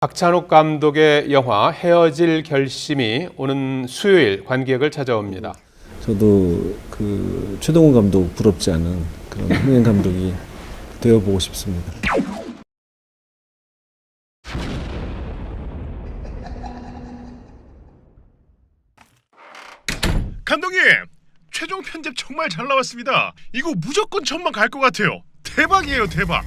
박찬욱 감독의 영화 헤어질 결심이 오는 수요일 관객을 찾아옵니다. 저도 최동훈 감독 부럽지 않은 그런 흥행 감독이 되어보고 싶습니다. 감독님! 최종 편집 정말 잘 나왔습니다. 이거 무조건 천만 갈 것 같아요. 대박이에요, 대박.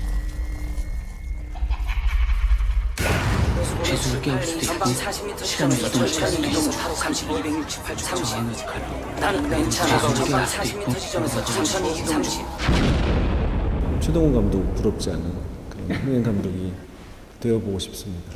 죄수를 깨울 수도 있고 시간을 이동시킬 수도 있어. 30, 268초 30. 나는 괜찮아. 죄수를 깨울 수도 있고 지점에서 30. 최동훈 감독 부럽지 않은 그런 흥행 감독이 되어보고 싶습니다.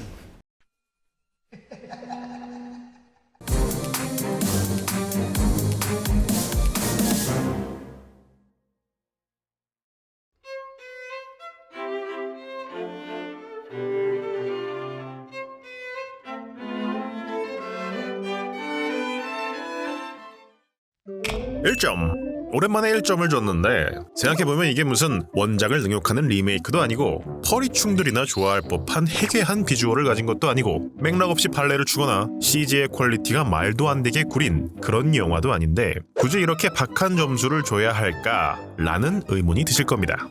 오랜만에 1점을 줬는데 생각해보면 이게 무슨 원작을 능욕하는 리메이크도 아니고 허리충들이나 좋아할 법한 해괴한 비주얼을 가진 것도 아니고 맥락 없이 발레를 추거나 CG의 퀄리티가 말도 안 되게 구린 그런 영화도 아닌데 굳이 이렇게 박한 점수를 줘야 할까라는 의문이 드실 겁니다.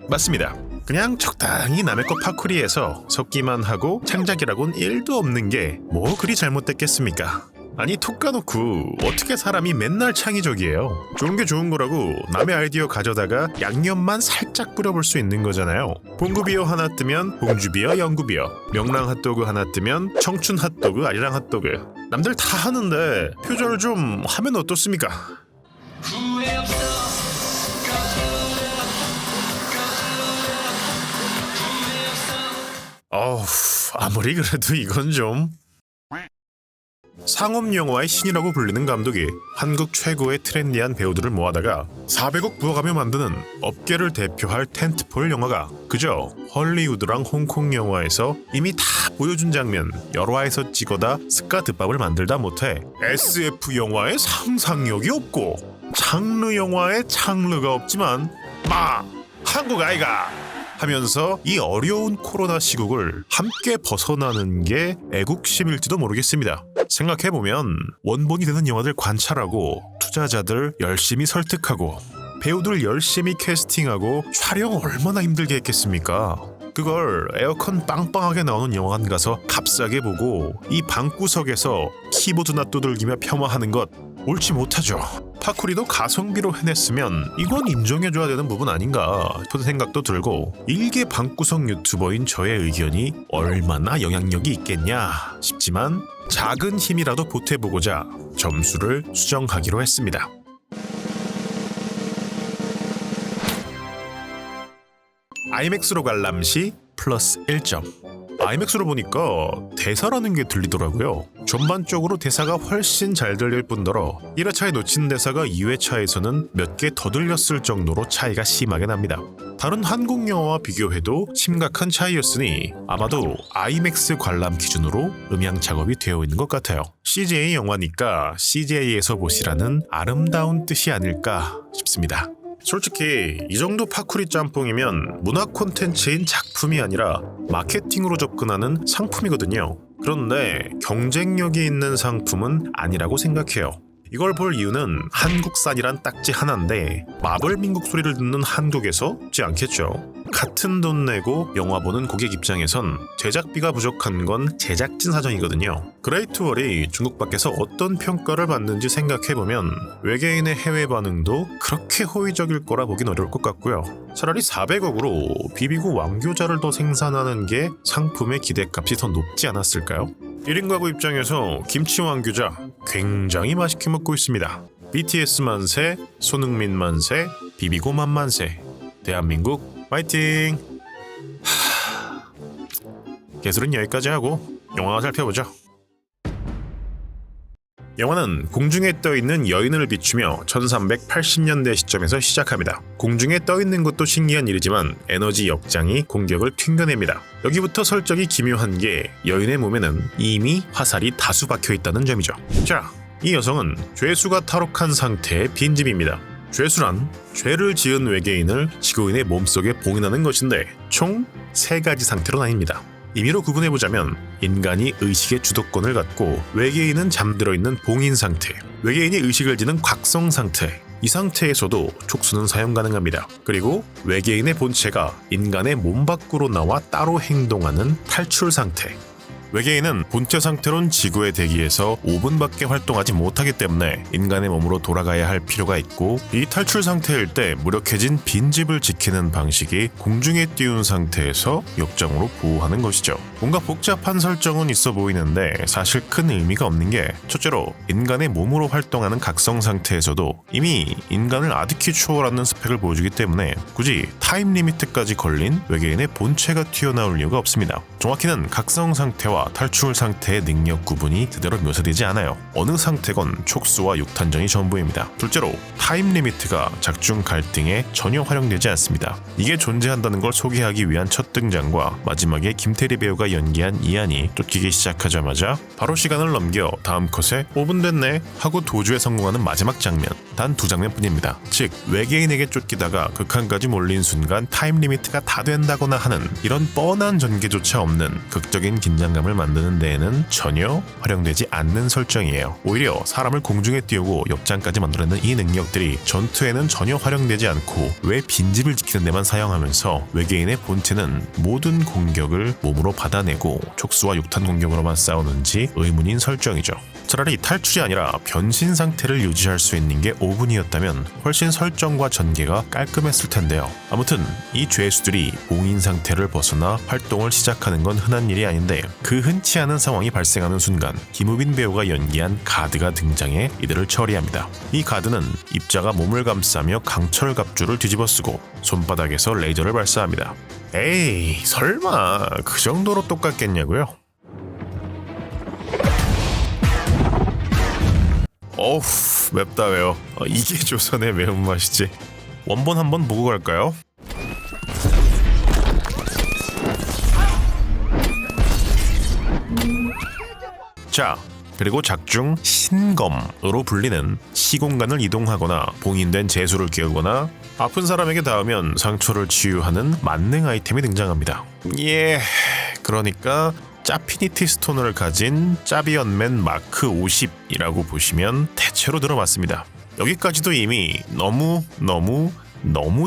맞습니다. 그냥 적당히 남의 것 파쿠리에서 섞기만 하고 창작이라곤 1도 없는 게 뭐 그리 잘못됐겠습니까? 아니 톡 까놓고 어떻게 사람이 맨날 창의적이에요. 좋은 게 좋은 거라고 남의 아이디어 가져다가 양념만 살짝 뿌려볼 수 있는 거잖아요. 봉구비어 하나 뜨면 봉주비어 영구비어, 명랑 핫도그 하나 뜨면 청춘 핫도그 아리랑 핫도그. 남들 다 하는데 표절을 좀 하면 어떻습니까? 아무리 그래도 이건 좀... 상업 영화의 신이라고 불리는 감독이 한국 최고의 트렌디한 배우들을 모아다가 400억 부어가며 만드는 업계를 대표할 텐트폴 영화가 그저 헐리우드랑 홍콩 영화에서 이미 다 보여준 장면 열화에서 찍어다 스카드밥을 만들다 못해 SF 영화에 상상력이 없고 장르 영화에 장르가 없지만 한국 아이가 하면서 이 어려운 코로나 시국을 함께 벗어나는 게 애국심일지도 모르겠습니다. 생각해보면 원본이 되는 영화들 관찰하고 투자자들 열심히 설득하고 배우들 열심히 캐스팅하고 촬영 얼마나 힘들게 했겠습니까? 그걸 에어컨 빵빵하게 나오는 영화관 가서 값싸게 보고 이 방구석에서 키보드나 두들기며 폄하하는 것 옳지 못하죠. 파쿠리도 가성비로 해냈으면 이건 인정해줘야 되는 부분 아닌가 싶은 생각도 들고 일개 방구석 유튜버인 저의 의견이 얼마나 영향력이 있겠냐 싶지만 작은 힘이라도 보태보고자 점수를 수정하기로 했습니다. 아이맥스로 관람시 플러스 1점. 아이맥스로 보니까 대사라는 게 들리더라고요. 전반적으로 대사가 훨씬 잘 들릴 뿐더러 1회차에 놓친 대사가 2회차에서는 몇 개 더 들렸을 정도로 차이가 심하게 납니다. 다른 한국 영화와 비교해도 심각한 차이였으니 아마도 아이맥스 관람 기준으로 음향 작업이 되어 있는 것 같아요. CGI 영화니까 CGI에서 보시라는 아름다운 뜻이 아닐까 싶습니다. 솔직히 이 정도 파쿠리 짬뽕이면 문화 콘텐츠인 작품이 아니라 마케팅으로 접근하는 상품이거든요. 그런데 경쟁력이 있는 상품은 아니라고 생각해요. 이걸 볼 이유는 한국산이란 딱지 하나인데 마블 민국 소리를 듣는 한국에서 없지 않겠죠. 같은 돈 내고 영화 보는 고객 입장에선 제작비가 부족한 건 제작진 사정이거든요. 그레이트 월이 중국 밖에서 어떤 평가를 받는지 생각해보면 외계인의 해외 반응도 그렇게 호의적일 거라 보긴 어려울 것 같고요. 차라리 400억으로 비비고 왕교자를 더 생산하는 게 상품의 기대값이 더 높지 않았을까요? 1인 가구 입장에서 김치 왕교자 굉장히 맛있게 먹고 있습니다. BTS 만세, 손흥민 만세, 비비고 만만세. 대한민국 화이팅! 개술은 여기까지 하고 영화 살펴보죠. 영화는 공중에 떠있는 여인을 비추며 1380년대 시점에서 시작합니다. 공중에 떠있는 것도 신기한 일이지만 에너지 역장이 공격을 튕겨냅니다. 여기부터 설정이 기묘한 게 여인의 몸에는 이미 화살이 다수 박혀있다는 점이죠. 자, 이 여성은 죄수가 탈옥한 상태의 빈집입니다. 죄수란 죄를 지은 외계인을 지구인의 몸속에 봉인하는 것인데 총 3가지 상태로 나뉩니다. 임의로 구분해보자면 인간이 의식의 주도권을 갖고 외계인은 잠들어 있는 봉인 상태, 외계인이 의식을 지닌 곽성 상태, 이 상태에서도 촉수는 사용 가능합니다. 그리고 외계인의 본체가 인간의 몸 밖으로 나와 따로 행동하는 탈출 상태. 외계인은 본체 상태론 지구의 대기에서 5분밖에 활동하지 못하기 때문에 인간의 몸으로 돌아가야 할 필요가 있고, 이 탈출 상태일 때 무력해진 빈집을 지키는 방식이 공중에 띄운 상태에서 역장으로 보호하는 것이죠. 뭔가 복잡한 설정은 있어 보이는데 사실 큰 의미가 없는 게, 첫째로 인간의 몸으로 활동하는 각성 상태에서도 이미 인간을 아득히 초월하는 스펙을 보여주기 때문에 굳이 타임 리미트까지 걸린 외계인의 본체가 튀어나올 이유가 없습니다. 정확히는 각성 상태와 탈출 상태의 능력 구분이 제대로 묘사되지 않아요. 어느 상태건 촉수와 육탄전이 전부입니다. 둘째로 타임 리미트가 작중 갈등에 전혀 활용되지 않습니다. 이게 존재한다는 걸 소개하기 위한 첫 등장과 마지막에 김태리 배우가 연기한 이안이 쫓기기 시작하자마자 바로 시간을 넘겨 다음 컷에 5분 됐네 하고 도주에 성공하는 마지막 장면, 단 2장면뿐입니다. 즉 외계인에게 쫓기다가 극한까지 몰린 순간 타임 리미트가 다 된다거나 하는 이런 뻔한 전개조차 없는 극적인 긴장감을 만드는 데에는 전혀 활용되지 않는 설정이에요. 오히려 사람을 공중에 띄우고 역장까지 만들어내는 이 능력들이 전투에는 전혀 활용되지 않고 왜 빈집을 지키는 데만 사용하면서 외계인의 본체는 모든 공격을 몸으로 받아내고 촉수와 육탄 공격으로만 싸우는지 의문인 설정이죠. 차라리 탈출이 아니라 변신 상태를 유지할 수 있는 게 5분이었다면 훨씬 설정과 전개가 깔끔했을 텐데요. 아무튼 이 죄수들이 봉인 상태를 벗어나 활동을 시작하는 건 흔한 일이 아닌데, 그 흔치 않은 상황이 발생하는 순간 김우빈 배우가 연기한 가드가 등장해 이들을 처리합니다. 이 가드는 입자가 몸을 감싸며 강철 갑주를 뒤집어쓰고 손바닥에서 레이저를 발사합니다. 에이 설마 그 정도로 똑같겠냐고요? 어우 맵다 왜요? 이게 조선의 매운맛이지. 원본 한번 보고 갈까요? 자, 그리고 작중 신검으로 불리는 시공간을 이동하거나 봉인된 제수를 깨우거나 아픈 사람에게 닿으면 상처를 치유하는 만능 아이템이 등장합니다. 예, 그러니까 짜피니티 스톤을 가진 짜비언맨 마크 50이라고 보시면 대체로 들어맞습니다. 여기까지도 이미 너무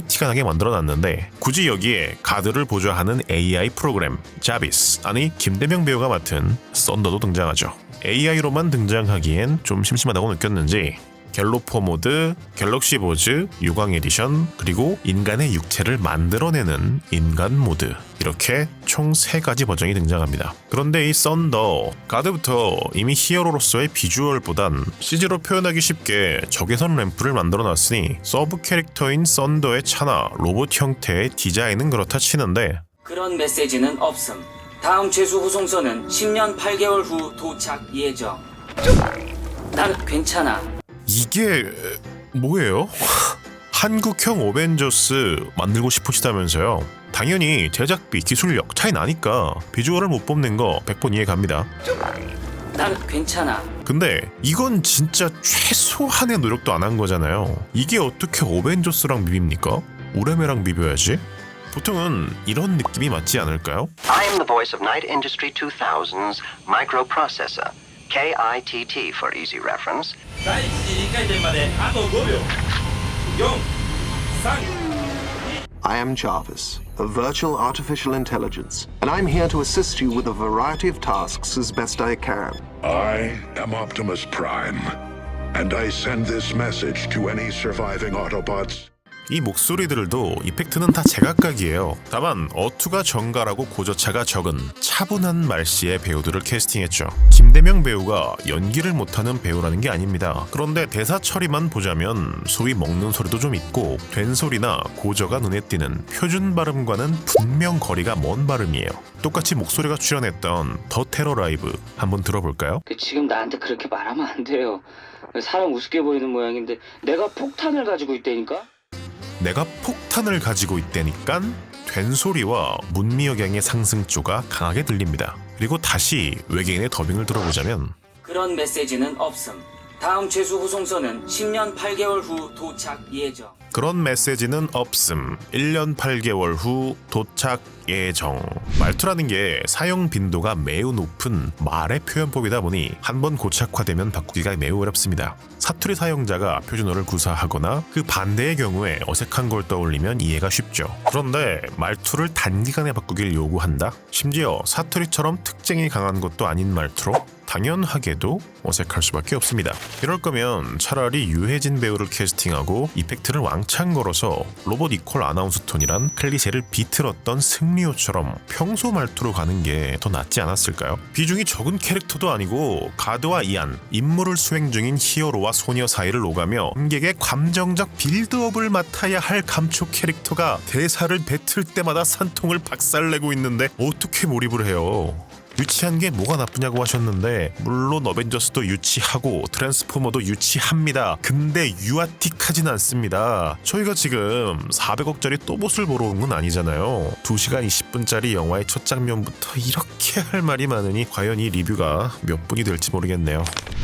티가 나게 만들어놨는데, 굳이 여기에 가드를 보좌하는 AI 프로그램 자비스, 아니 김대명 배우가 맡은 썬더도 등장하죠. AI로만 등장하기엔 좀 심심하다고 느꼈는지 갤로퍼 모드, 갤럭시 보즈, 유광 에디션, 그리고 인간의 육체를 만들어내는 인간 모드, 이렇게 총 3가지 버전이 등장합니다. 그런데 이 썬더, 가드부터 이미 히어로로서의 비주얼보단 CG로 표현하기 쉽게 적외선 램프를 만들어놨으니 서브 캐릭터인 썬더의 차나 로봇 형태의 디자인은 그렇다 치는데, 그런 메시지는 없음. 다음 죄수 후송선은 10년 8개월 후 도착 예정. 난 괜찮아. 이게 뭐예요? 한국형 어벤져스 만들고 싶으시다면서요? 당연히 제작비, 기술력 차이 나니까 비주얼을 못 뽑는 거 100번 이해 갑니다. 난 괜찮아. 근데 이건 진짜 최소한의 노력도 안 한 거잖아요. 이게 어떻게 어벤져스랑 비빕니까? 오레메랑 비벼야지. 보통은 이런 느낌이 맞지 않을까요? I'm the voice of Night Industry 2000's microprocessor, KITT for easy reference. 第一次理解点まであと5秒。4、3、I am Jarvis, a virtual artificial intelligence, and I'm here to assist you with a variety of tasks as best I can. I am Optimus Prime, and I send this message to any surviving Autobots. 이 목소리들도 이펙트는 다 제각각이에요. 다만 어투가 정갈하고 고저차가 적은 차분한 말씨의 배우들을 캐스팅했죠. 김대명 배우가 연기를 못하는 배우라는 게 아닙니다. 그런데 대사 처리만 보자면 소위 먹는 소리도 좀 있고 된소리나 고저가 눈에 띄는 표준 발음과는 분명 거리가 먼 발음이에요. 똑같이 목소리가 출연했던 더 테러 라이브 한번 들어볼까요? 지금 나한테 그렇게 말하면 안 돼요. 사람 우습게 보이는 모양인데 내가 폭탄을 가지고 있다니까? 내가 폭탄을 가지고 있다니깐 된소리와 문미역양의 상승조가 강하게 들립니다. 그리고 다시 외계인의 더빙을 들어보자면 그런 메시지는 없음. 다음 죄수 후송선은 10년 8개월 후 도착 예정. 그런 메시지는 없음. 1년 8개월 후 도착 예정. 말투라는 게 사용 빈도가 매우 높은 말의 표현법이다 보니 한번 고착화되면 바꾸기가 매우 어렵습니다. 사투리 사용자가 표준어를 구사하거나 그 반대의 경우에 어색한 걸 떠올리면 이해가 쉽죠. 그런데 말투를 단기간에 바꾸길 요구한다? 심지어 사투리처럼 특징이 강한 것도 아닌 말투로? 당연하게도 어색할 수밖에 없습니다. 이럴 거면 차라리 유해진 배우를 캐스팅하고 이펙트를 왕창 걸어서 로봇 이퀄 아나운서 톤이란 클리셰를 비틀었던 승리호처럼 평소 말투로 가는 게 더 낫지 않았을까요? 비중이 적은 캐릭터도 아니고 가드와 이안, 임무를 수행 중인 히어로와 소녀 사이를 오가며 관객의 감정적 빌드업을 맡아야 할 감초 캐릭터가 대사를 뱉을 때마다 산통을 박살내고 있는데 어떻게 몰입을 해요? 유치한 게 뭐가 나쁘냐고 하셨는데 물론 어벤져스도 유치하고 트랜스포머도 유치합니다. 근데 유아틱하진 않습니다. 저희가 지금 400억짜리 또봇을 보러 온 건 아니잖아요. 2시간 20분짜리 영화의 첫 장면부터 이렇게 할 말이 많으니 과연 이 리뷰가 몇 분이 될지 모르겠네요.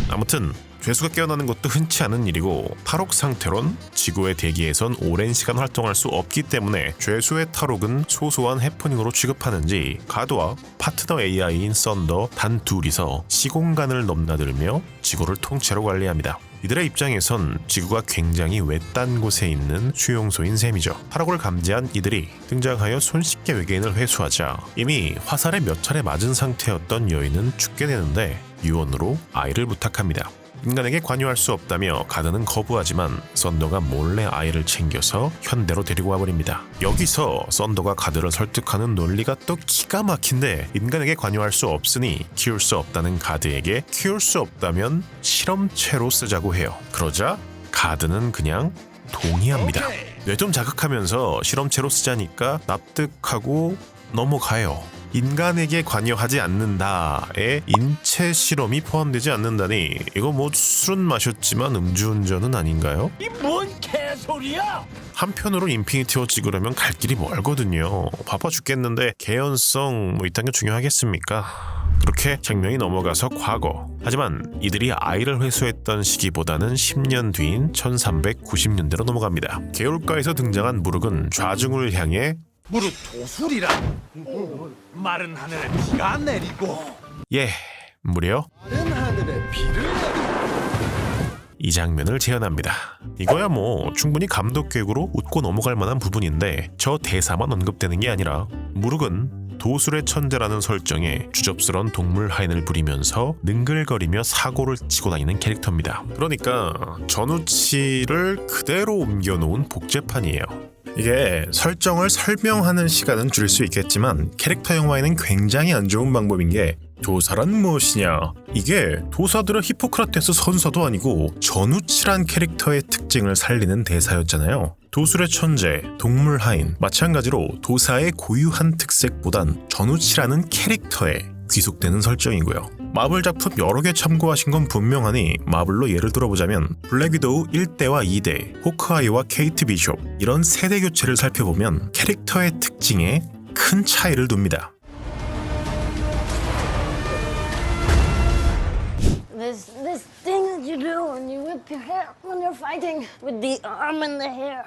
아무튼 죄수가 깨어나는 것도 흔치 않은 일이고 탈옥 상태론 지구의 대기에선 오랜 시간 활동할 수 없기 때문에 죄수의 탈옥은 소소한 해프닝으로 취급하는지 가드와 파트너 AI인 썬더 단 둘이서 시공간을 넘나들며 지구를 통째로 관리합니다. 이들의 입장에선 지구가 굉장히 외딴 곳에 있는 수용소인 셈이죠. 탈옥을 감지한 이들이 등장하여 손쉽게 외계인을 회수하자 이미 화살에 몇 차례 맞은 상태였던 여인은 죽게 되는데 유언으로 아이를 부탁합니다. 인간에게 관여할 수 없다며 가드는 거부하지만 썬더가 몰래 아이를 챙겨서 현대로 데리고 와버립니다. 여기서 썬더가 가드를 설득하는 논리가 또 기가 막힌데 인간에게 관여할 수 없으니 키울 수 없다는 가드에게 키울 수 없다면 실험체로 쓰자고 해요. 그러자 가드는 그냥 동의합니다. 뇌 좀 자극하면서 실험체로 쓰자니까 납득하고 넘어가요. 인간에게 관여하지 않는다에 인체 실험이 포함되지 않는다니 이거 뭐 술은 마셨지만 음주운전은 아닌가요? 이 뭔 개소리야? 한편으로 인피니티 워 찍으려면 갈 길이 멀거든요. 바빠 죽겠는데 개연성 뭐 이딴 게 중요하겠습니까? 그렇게 장면이 넘어가서 과거. 하지만 이들이 아이를 회수했던 시기보다는 10년 뒤인 1390년대로 넘어갑니다. 개울가에서 등장한 무륵은 좌중을 향해 무릇 도술이라. 마른 하늘에 비가 안 내리고. 예, 무려 이 장면을 재현합니다. 이거야 뭐 충분히 감독 계획으로 웃고 넘어갈 만한 부분인데 저 대사만 언급되는 게 아니라 무륵은 도술의 천재라는 설정에 주접스런 동물 하인을 부리면서 능글거리며 사고를 치고 다니는 캐릭터입니다. 그러니까 전우치를 그대로 옮겨놓은 복제판이에요. 이게 설정을 설명하는 시간은 줄일 수 있겠지만 캐릭터 영화에는 굉장히 안 좋은 방법인 게 도사란 무엇이냐? 이게 도사들의 히포크라테스 선서도 아니고 전우치란 캐릭터의 특징을 살리는 대사였잖아요. 도술의 천재, 동물 하인, 마찬가지로 도사의 고유한 특색보단 전우치라는 캐릭터에 귀속되는 설정이고요. 마블 작품 여러 개 참고하신 건 분명하니 마블로 예를 들어보자면 블랙 위도우 1대와 2대, 호크아이와 케이트 비숍 이런 세대 교체를 살펴보면 캐릭터의 특징에 큰 차이를 둡니다. This thing that you do when you whip your hair when you're fighting with the arm and the hair.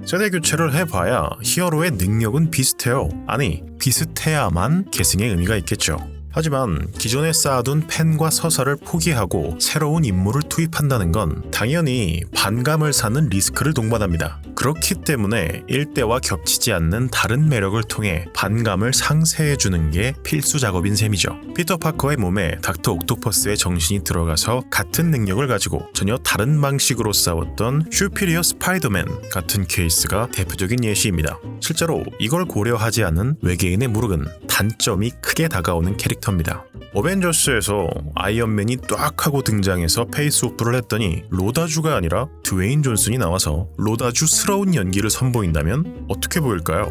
세대 교체를 해봐야 히어로의 능력은 비슷해요. 아니, 비슷해야만 계승의 의미가 있겠죠. 하지만 기존에 쌓아둔 펜과 서사를 포기하고 새로운 인물을 투입한다는 건 당연히 반감을 사는 리스크를 동반합니다. 그렇기 때문에 1대와 겹치지 않는 다른 매력을 통해 반감을 상쇄해주는 게 필수 작업인 셈이죠. 피터 파커의 몸에 닥터 옥토퍼스의 정신이 들어가서 같은 능력을 가지고 전혀 다른 방식으로 싸웠던 슈피리어 스파이더맨 같은 케이스가 대표적인 예시입니다. 실제로 이걸 고려하지 않은 외계인의 무륵은 단점이 크게 다가오는 캐릭터입니다. 어벤져스에서 아이언맨이 딱 하고 등장해서 페이스오프를 했더니 로다주가 아니라 드웨인 존슨이 나와서 로다주스러운 연기를 선보인다면 어떻게 보일까요?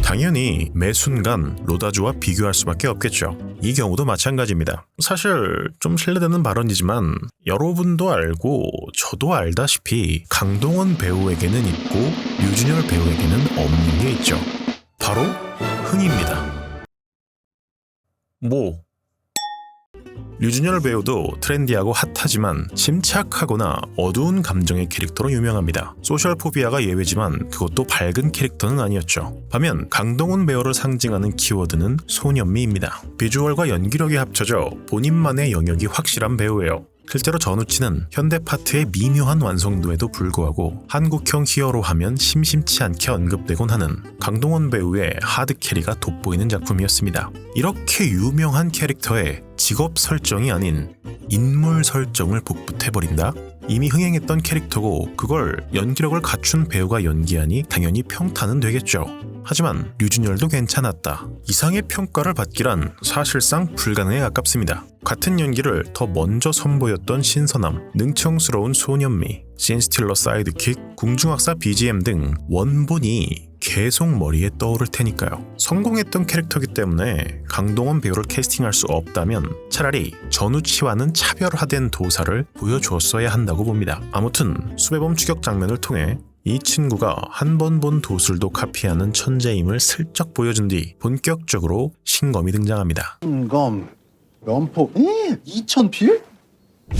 당연히 매 순간 로다주와 비교할 수밖에 없겠죠. 이 경우도 마찬가지입니다. 사실 좀 실례되는 발언이지만 여러분도 알고 저도 알다시피 강동원 배우에게는 있고 류준열 배우에게는 없는 게 있죠. 바로 흥입니다. 뭐 류준열 배우도 트렌디하고 핫하지만 침착하거나 어두운 감정의 캐릭터로 유명합니다. 소셜포비아가 예외지만 그것도 밝은 캐릭터는 아니었죠. 반면 강동원 배우를 상징하는 키워드는 소년미입니다. 비주얼과 연기력이 합쳐져 본인만의 영역이 확실한 배우예요. 실제로 전우치는 현대 파트의 미묘한 완성도에도 불구하고 한국형 히어로 하면 심심치 않게 언급되곤 하는 강동원 배우의 하드캐리가 돋보이는 작품이었습니다. 이렇게 유명한 캐릭터의 직업 설정이 아닌 인물 설정을 복붙해버린다? 이미 흥행했던 캐릭터고 그걸 연기력을 갖춘 배우가 연기하니 당연히 평탄은 되겠죠. 하지만 류준열도 괜찮았다. 이상의 평가를 받기란 사실상 불가능에 가깝습니다. 같은 연기를 더 먼저 선보였던 신선함, 능청스러운 소년미, 씬스틸러 사이드킥, 궁중학사 BGM 등 원본이 계속 머리에 떠오를 테니까요. 성공했던 캐릭터이기 때문에 강동원 배우를 캐스팅할 수 없다면 차라리 전우치와는 차별화된 도사를 보여주었어야 한다고 봅니다. 아무튼 수배범 추격 장면을 통해 이 친구가 한 번 본 도술도 카피하는 천재임을 슬쩍 보여준 뒤 본격적으로 신검이 등장합니다. 신검, 면포, 2000필?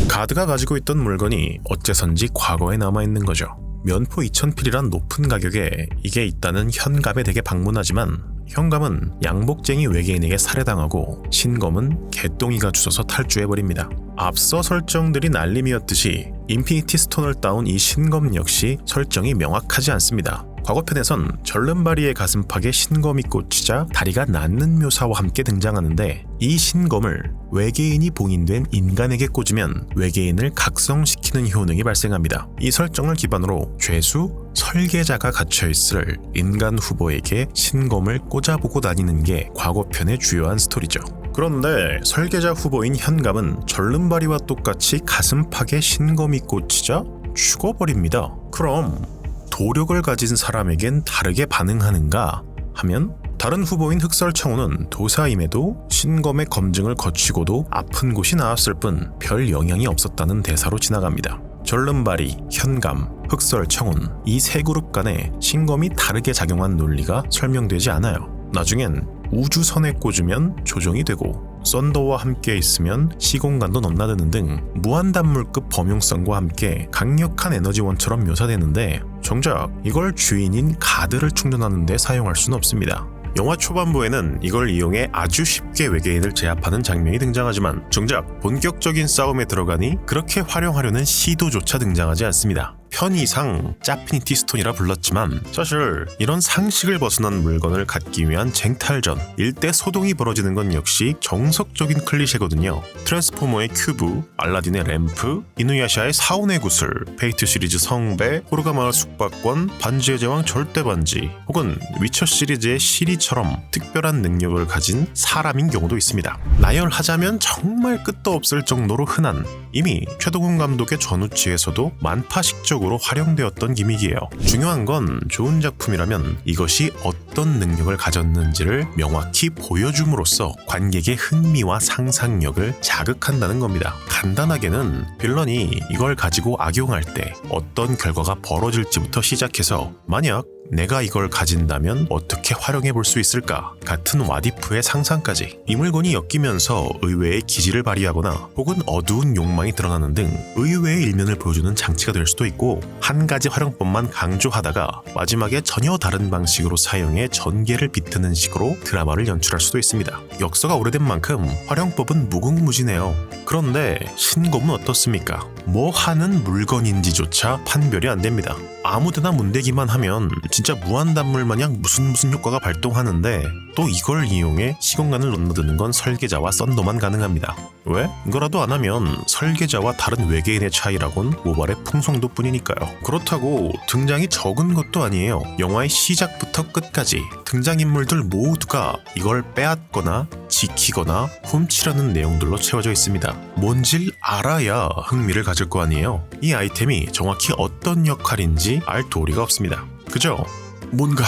가드가 가지고 있던 물건이 어째선지 과거에 남아있는 거죠. 면포 2000필이란 높은 가격에 이게 있다는 현감에 되게 방문하지만 현감은 양복쟁이 외계인에게 살해당하고 신검은 개똥이가 주워서 탈주해버립니다. 앞서 설정들이 날림이었듯이 인피니티 스톤을 따온 이 신검 역시 설정이 명확하지 않습니다. 과거편에선 절름발이의 가슴팍에 신검이 꽂히자 다리가 낫는 묘사와 함께 등장하는데 이 신검을 외계인이 봉인된 인간에게 꽂으면 외계인을 각성시키는 효능이 발생합니다. 이 설정을 기반으로 죄수 설계자가 갇혀있을 인간 후보에게 신검을 꽂아보고 다니는 게 과거편의 주요한 스토리죠. 그런데 설계자 후보인 현감은 절름발이와 똑같이 가슴팍에 신검이 꽂히자 죽어버립니다. 그럼 도력을 가진 사람에겐 다르게 반응하는가 하면 다른 후보인 흑설청우는 도사임에도 신검의 검증을 거치고도 아픈 곳이 나았을 뿐 별 영향이 없었다는 대사로 지나갑니다. 절름발이, 현감, 흑설청운 이 세 그룹 간에 신검이 다르게 작용한 논리가 설명되지 않아요. 나중엔 우주선에 꽂으면 조종이 되고 썬더와 함께 있으면 시공간도 넘나드는 등 무한단물급 범용성과 함께 강력한 에너지원처럼 묘사되는데 정작 이걸 주인인 가드를 충전하는 데 사용할 수는 없습니다. 영화 초반부에는 이걸 이용해 아주 쉽게 외계인을 제압하는 장면이 등장하지만 정작 본격적인 싸움에 들어가니 그렇게 활용하려는 시도조차 등장하지 않습니다. 편의상 짜피니티 스톤이라 불렀지만 사실 이런 상식을 벗어난 물건을 갖기 위한 쟁탈전, 일대 소동이 벌어지는 건 역시 정석적인 클리셰거든요. 트랜스포머의 큐브, 알라딘의 램프, 이누야샤의 사온의 구슬, 페이트 시리즈 성배, 호르가 마을 숙박권, 반지의 제왕 절대반지, 혹은 위쳐 시리즈의 시리처럼 특별한 능력을 가진 사람인 경우도 있습니다. 나열하자면 정말 끝도 없을 정도로 흔한, 이미 최동훈 감독의 전우치에서도 만파식적으로 활용되었던 기믹이에요. 중요한 건 좋은 작품이라면 이것이 어떤 능력을 가졌는지를 명확히 보여줌으로써 관객의 흥미와 상상력을 자극한다는 겁니다. 간단하게는 빌런이 이걸 가지고 악용할 때 어떤 결과가 벌어질지부터 시작해서 만약 내가 이걸 가진다면 어떻게 활용해 볼 수 있을까 같은 와디프의 상상까지 이 물건이 엮이면서 의외의 기질을 발휘하거나 혹은 어두운 욕망이 드러나는 등 의외의 일면을 보여주는 장치가 될 수도 있고 한 가지 활용법만 강조하다가 마지막에 전혀 다른 방식으로 사용해 전개를 비트는 식으로 드라마를 연출할 수도 있습니다. 역사가 오래된 만큼 활용법은 무궁무진해요. 그런데 신검은 어떻습니까? 뭐 하는 물건인지조차 판별이 안 됩니다. 아무데나 문대기만 하면 진짜 무한단물 마냥 무슨 효과가 발동하는데 또 이걸 이용해 시공간을 넘나드는 건 설계자와 썬더만 가능합니다. 왜? 이거라도 안 하면 설계자와 다른 외계인의 차이라곤 모발의 풍성도 뿐이니까요. 그렇다고 등장이 적은 것도 아니에요. 영화의 시작부터 끝까지 등장인물들 모두가 이걸 빼앗거나 지키거나 훔치려는 내용들로 채워져 있습니다. 뭔지를 알아야 흥미를 가질 거 아니에요. 이 아이템이 정확히 어떤 역할인지 알 도리가 없습니다. 그죠? 뭔가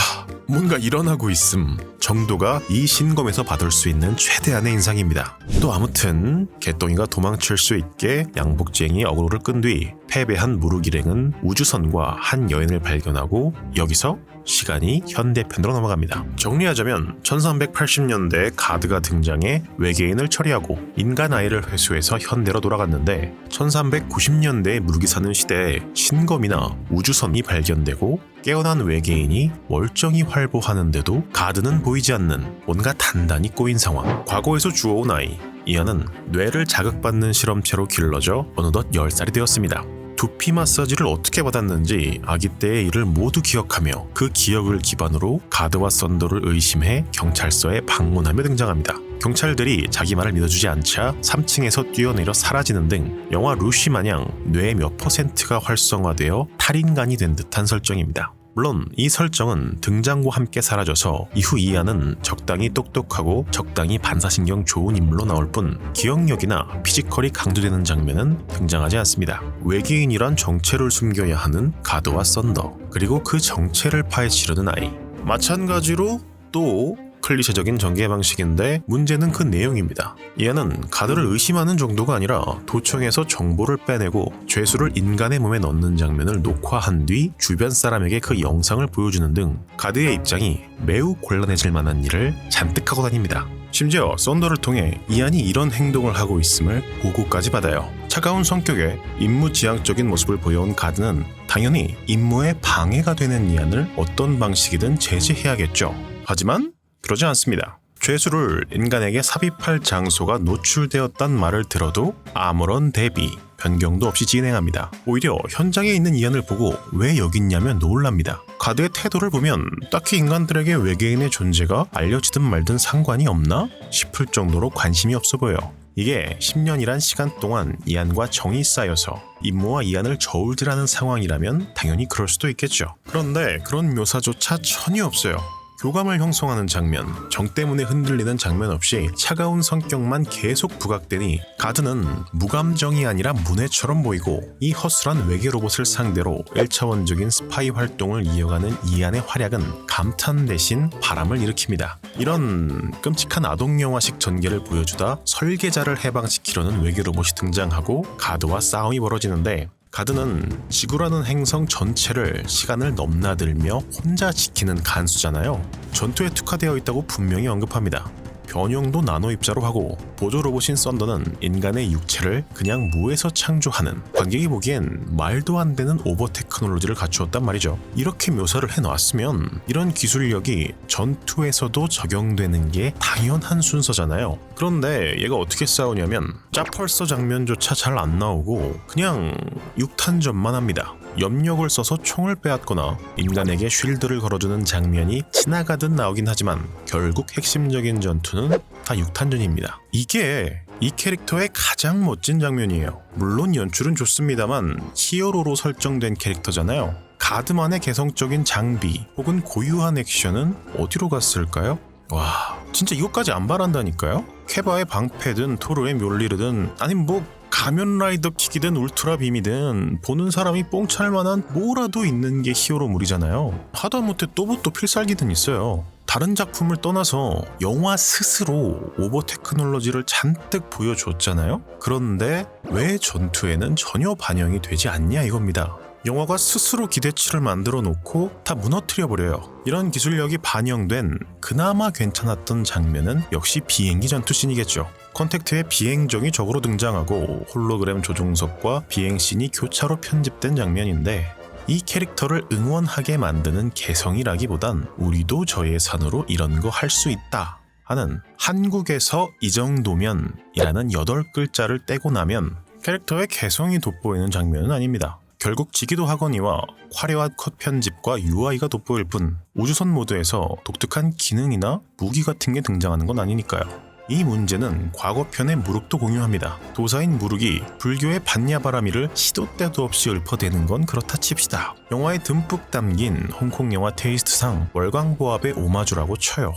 뭔가 일어나고 있음 정도가 이 신검에서 받을 수 있는 최대한의 인상입니다. 또 아무튼 개똥이가 도망칠 수 있게 양복쟁이 어그로를 끈 뒤 패배한 무르기랭은 우주선과 한 여인을 발견하고 여기서 시간이 현대편으로 넘어갑니다. 정리하자면 1380년대에 가드가 등장해 외계인을 처리하고 인간 아이를 회수해서 현대로 돌아갔는데 1390년대에 무르기 사는 시대에 신검이나 우주선이 발견되고 깨어난 외계인이 멀쩡히 활보하는데도 가드는 보이지 않는 뭔가 단단히 꼬인 상황. 과거에서 주워온 아이 이안은 뇌를 자극받는 실험체로 길러져 어느덧 10살이 되었습니다. 두피 마사지를 어떻게 받았는지 아기 때의 일을 모두 기억하며 그 기억을 기반으로 가드와 썬더를 의심해 경찰서에 방문하며 등장합니다. 경찰들이 자기 말을 믿어주지 않자 3층에서 뛰어내려 사라지는 등 영화 루시 마냥 뇌의 몇 %가 활성화되어 탈인간이 된 듯한 설정입니다. 물론 이 설정은 등장과 함께 사라져서 이후 이안은 적당히 똑똑하고 적당히 반사신경 좋은 인물로 나올 뿐 기억력이나 피지컬이 강조되는 장면은 등장하지 않습니다. 외계인이란 정체를 숨겨야 하는 가드와 썬더, 그리고 그 정체를 파헤치려는 아이. 마찬가지로 또 클리셰적인 전개 방식인데 문제는 그 내용입니다. 이안은 가드를 의심하는 정도가 아니라 도청에서 정보를 빼내고 죄수를 인간의 몸에 넣는 장면을 녹화한 뒤 주변 사람에게 그 영상을 보여주는 등 가드의 입장이 매우 곤란해질 만한 일을 잔뜩 하고 다닙니다. 심지어 썬더를 통해 이안이 이런 행동을 하고 있음을 보고까지 받아요. 차가운 성격에 임무지향적인 모습을 보여온 가드는 당연히 임무에 방해가 되는 이안을 어떤 방식이든 제재해야겠죠. 하지만 그러지 않습니다. 죄수를 인간에게 삽입할 장소가 노출되었단 말을 들어도 아무런 대비, 변경도 없이 진행합니다. 오히려 현장에 있는 이안을 보고 왜 여기 있냐며 놀랍니다. 가드의 태도를 보면 딱히 인간들에게 외계인의 존재가 알려지든 말든 상관이 없나 싶을 정도로 관심이 없어 보여요. 이게 10년이란 시간 동안 이안과 정이 쌓여서 임무와 이안을 저울질하는 상황이라면 당연히 그럴 수도 있겠죠. 그런데 그런 묘사조차 전혀 없어요. 교감을 형성하는 장면, 정 때문에 흔들리는 장면 없이 차가운 성격만 계속 부각되니 가드는 무감정이 아니라 문해처럼 보이고 이 허술한 외계 로봇을 상대로 1차원적인 스파이 활동을 이어가는 이안의 활약은 감탄 대신 바람을 일으킵니다. 이런 끔찍한 아동영화식 전개를 보여주다 설계자를 해방시키려는 외계 로봇이 등장하고 가드와 싸움이 벌어지는데 가드는 지구라는 행성 전체를 시간을 넘나들며 혼자 지키는 간수잖아요. 전투에 특화되어 있다고 분명히 언급합니다. 변형도 나노 입자로 하고 보조 로봇인 썬더는 인간의 육체를 그냥 무에서 창조하는, 관객이 보기엔 말도 안 되는 오버 테크놀로지를 갖추었단 말이죠. 이렇게 묘사를 해놨으면 이런 기술력이 전투에서도 적용되는 게 당연한 순서잖아요. 그런데 얘가 어떻게 싸우냐면 짜펄서 장면조차 잘 안 나오고 그냥 육탄전만 합니다. 염력을 써서 총을 빼앗거나 인간에게 쉴드를 걸어주는 장면이 지나가듯 나오긴 하지만 결국 핵심적인 전투는 다 육탄전입니다. 이게 이 캐릭터의 가장 멋진 장면이에요. 물론 연출은 좋습니다만 히어로로 설정된 캐릭터잖아요. 가드만의 개성적인 장비 혹은 고유한 액션은 어디로 갔을까요? 와, 진짜 이것까지 안 바란다니까요? 케바의 방패든 토르의 묠리르든 아니면 뭐 가면라이더 킥이든 울트라 빔이든 보는 사람이 뽕찰 만한 뭐라도 있는 게 히어로물이잖아요. 하다못해 또봇도 필살기든 있어요. 다른 작품을 떠나서 영화 스스로 오버 테크놀로지를 잔뜩 보여줬잖아요. 그런데 왜 전투에는 전혀 반영이 되지 않냐 이겁니다. 영화가 스스로 기대치를 만들어 놓고 다 무너뜨려 버려요. 이런 기술력이 반영된 그나마 괜찮았던 장면은 역시 비행기 전투씬이겠죠. 컨택트에 비행정이 적으로 등장하고 홀로그램 조종석과 비행씬이 교차로 편집된 장면인데 이 캐릭터를 응원하게 만드는 개성이라기보단 우리도 저 예산으로 이런 거 할 수 있다 하는 한국에서 이 정도면 이라는 8글자를 떼고 나면 캐릭터의 개성이 돋보이는 장면은 아닙니다. 결국 지기도 하거니와 화려한 컷 편집과 UI가 돋보일 뿐 우주선 모드에서 독특한 기능이나 무기 같은 게 등장하는 건 아니니까요. 이 문제는 과거편의 무룩도 공유합니다. 도사인 무룩이 불교의 반야바라미를 시도 때도 없이 읊어대는 건 그렇다 칩시다. 영화에 듬뿍 담긴 홍콩 영화 테이스트상 월광보합의 오마주라고 쳐요.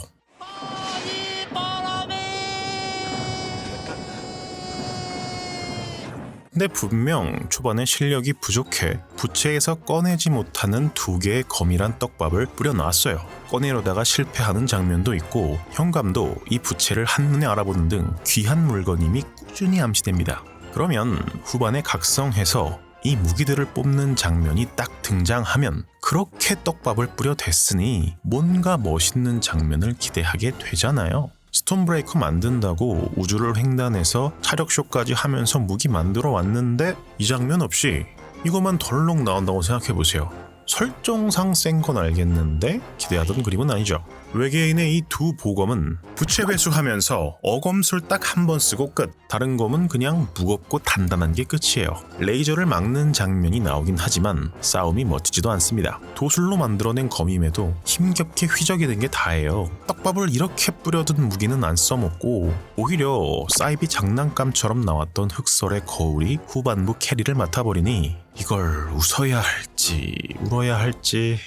근데 분명 초반에 실력이 부족해 부채에서 꺼내지 못하는 2개의 거밀한 떡밥을 뿌려놨어요. 꺼내려다가 실패하는 장면도 있고 현감도 이 부채를 한눈에 알아보는 등 귀한 물건임이 꾸준히 암시됩니다. 그러면 후반에 각성해서 이 무기들을 뽑는 장면이 딱 등장하면 그렇게 떡밥을 뿌려댔으니 뭔가 멋있는 장면을 기대하게 되잖아요. 스톤브레이커 만든다고 우주를 횡단해서 차력쇼까지 하면서 무기 만들어 왔는데 이 장면 없이 이것만 덜렁 나온다고 생각해보세요. 설정상 센 건 알겠는데 기대하던 그림은 아니죠. 외계인의 이 2 보검은 부채 회수하면서 어검술 딱 한 번 쓰고 끝. 다른 검은 그냥 무겁고 단단한 게 끝이에요. 레이저를 막는 장면이 나오긴 하지만 싸움이 멋지지도 않습니다. 도술로 만들어낸 검임에도 힘겹게 휘적이는 게 다예요. 떡밥을 이렇게 뿌려둔 무기는 안 써먹고 오히려 사이비 장난감처럼 나왔던 흑설의 거울이 후반부 캐리를 맡아버리니 이걸 웃어야 할지 울어야 할지.